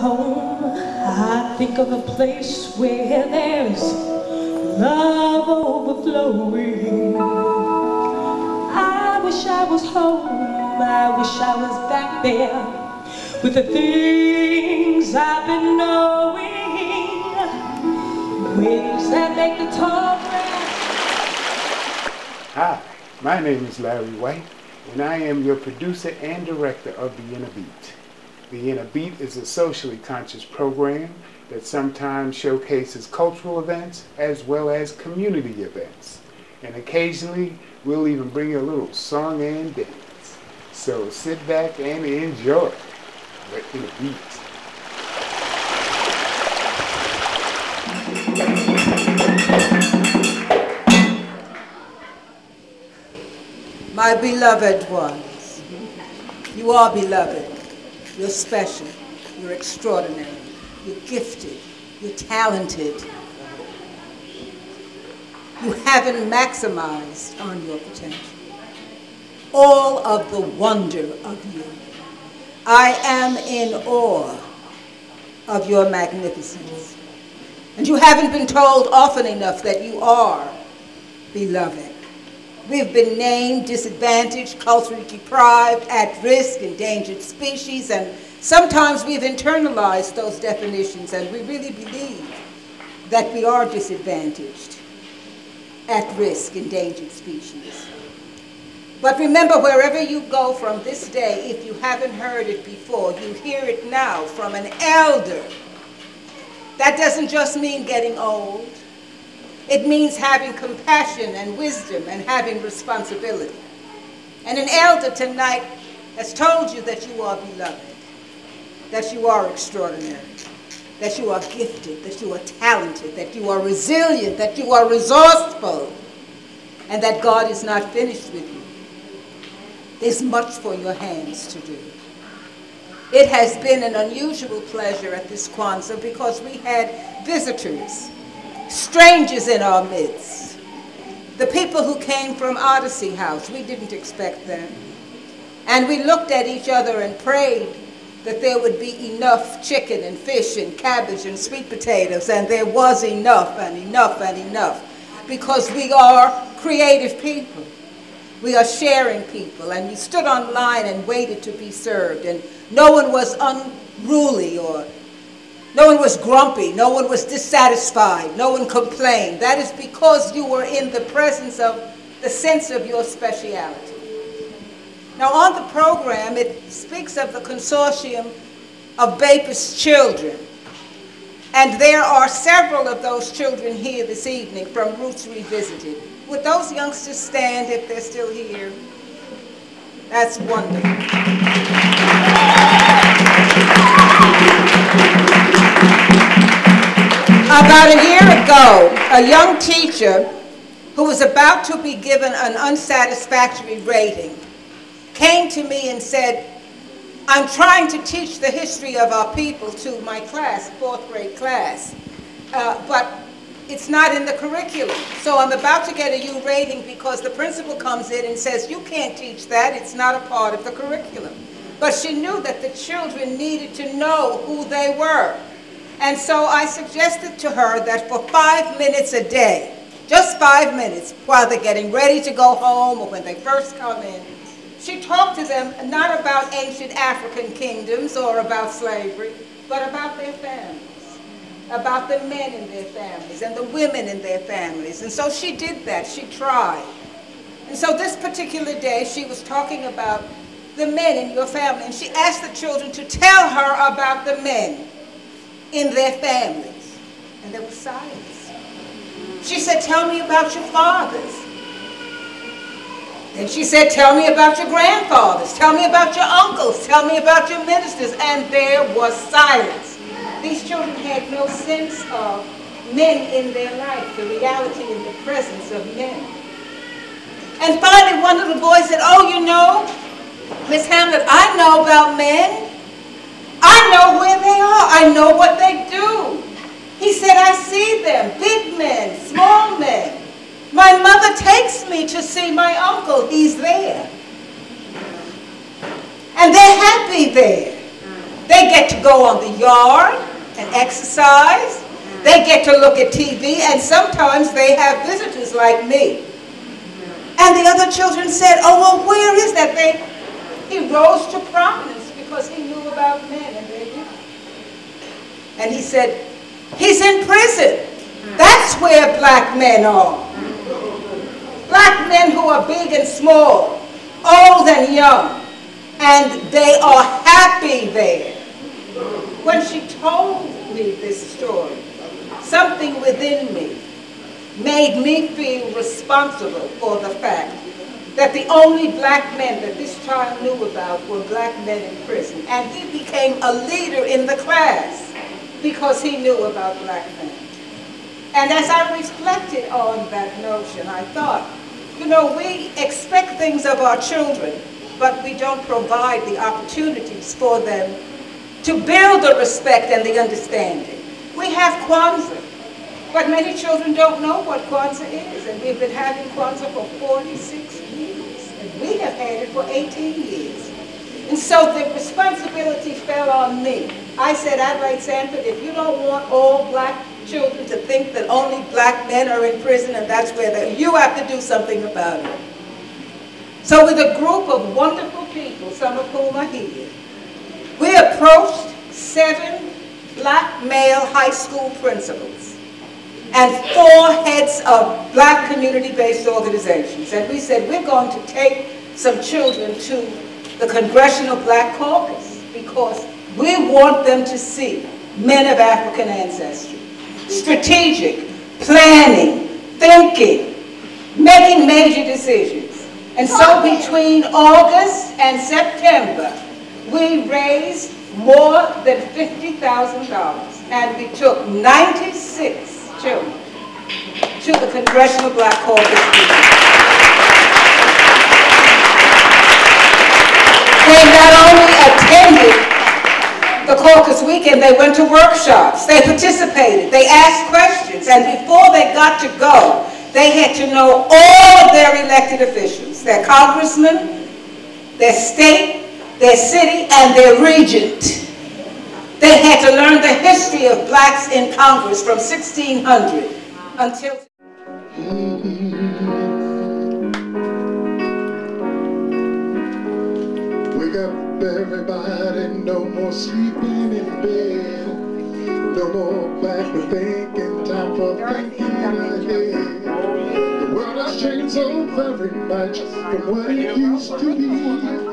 home, I think of a place where there's love overflowing. I wish I was home, I wish I was back there with the things I've been knowing, waves that make the tall grass. Hi, my name is Larry White, and I am your producer and director of The Inner Beat. The Inner Beat is a socially conscious program that sometimes showcases cultural events as well as community events. And occasionally, we'll even bring you a little song and dance. So sit back and enjoy The Inner Beat. My beloved ones, you are beloved. You're special, you're extraordinary, you're gifted, you're talented. You haven't maximized on your potential. All of the wonder of you. I am in awe of your magnificence. And you haven't been told often enough that you are beloved. We've been named disadvantaged, culturally deprived, at risk, endangered species, and sometimes we've internalized those definitions, and we really believe that we are disadvantaged, at risk, endangered species. But remember, wherever you go from this day, if you haven't heard it before, you hear it now from an elder. That doesn't just mean getting old. It means having compassion and wisdom and having responsibility. And an elder tonight has told you that you are beloved, that you are extraordinary, that you are gifted, that you are talented, that you are resilient, that you are resourceful, and that God is not finished with you. There's much for your hands to do. It has been an unusual pleasure at this Kwanzaa because we had visitors, strangers in our midst. The people who came from Odyssey House, we didn't expect them. And we looked at each other and prayed that there would be enough chicken and fish and cabbage and sweet potatoes, and there was enough and enough and enough, because we are creative people. We are sharing people, and you stood on line and waited to be served, and no one was unruly or no one was grumpy, no one was dissatisfied, no one complained. That is because you were in the presence of the sense of your speciality. Now on the program, it speaks of the consortium of Baptist children. And there are several of those children here this evening from Roots Revisited. Would those youngsters stand if they're still here? That's wonderful. About a year ago, a young teacher who was about to be given an unsatisfactory rating came to me and said, I'm trying to teach the history of our people to my class, 4th grade class, but it's not in the curriculum. So I'm about to get a U rating because the principal comes in and says, you can't teach that, it's not a part of the curriculum. But she knew that the children needed to know who they were. And so I suggested to her that for 5 minutes a day, just 5 minutes, while they're getting ready to go home or when they first come in, she talked to them not about ancient African kingdoms or about slavery, but about their families, about the men in their families and the women in their families. And so she did that, she tried. And so this particular day, she was talking about the men in your family, and she asked the children to tell her about the men in their families. And there was silence. She said, tell me about your fathers. Then she said, tell me about your grandfathers. Tell me about your uncles. Tell me about your ministers. And there was silence. These children had no sense of men in their life, the reality and the presence of men. And finally, one little boy said, oh, you know, Miss Hamlet, I know about men. I know where they are. I know what they do. He said, I see them, big men, small men. My mother takes me to see my uncle. He's there. And they're happy there. They get to go on the yard and exercise. They get to look at TV, and sometimes they have visitors like me. And the other children said, oh, well, where is that? He rose to prominence because he knew about men, and they didn't. And he said, he's in prison. That's where black men are. Black men who are big and small, old and young, and they are happy there. When she told me this story, something within me made me feel responsible for the fact that the only black men that this child knew about were black men in prison. And he became a leader in the class because he knew about black men. And as I reflected on that notion, I thought, you know, we expect things of our children, but we don't provide the opportunities for them to build the respect and the understanding. We have Kwanzaa, but many children don't know what Kwanzaa is, and we've been having Kwanzaa for 46 years, and we have had it for 18 years. And so the responsibility fell on me. I said, Adelaide, Sanford, if you don't want all black children to think that only black men are in prison and that's where they're, you have to do something about it. So with a group of wonderful people, some of whom are here, we approached 7 black male high school principals and 4 heads of black community-based organizations. And we said, we're going to take some children to the Congressional Black Caucus because we want them to see men of African ancestry. Strategic, planning, thinking, making major decisions. And so between August and September, we raised more than $50,000, and we took 96 children to the Congressional Black Caucus meeting. They not only attended the caucus weekend, they went to workshops, they participated, they asked questions, and before they got to go, they had to know all of their elected officials, their congressmen, their state, their city, and their regent. They had to learn the history of blacks in Congress from 1600 until... Wake up everybody, no more sleeping in bed, no more backward thinking, time for thinking ahead. The world has changed so very much from what it used to be.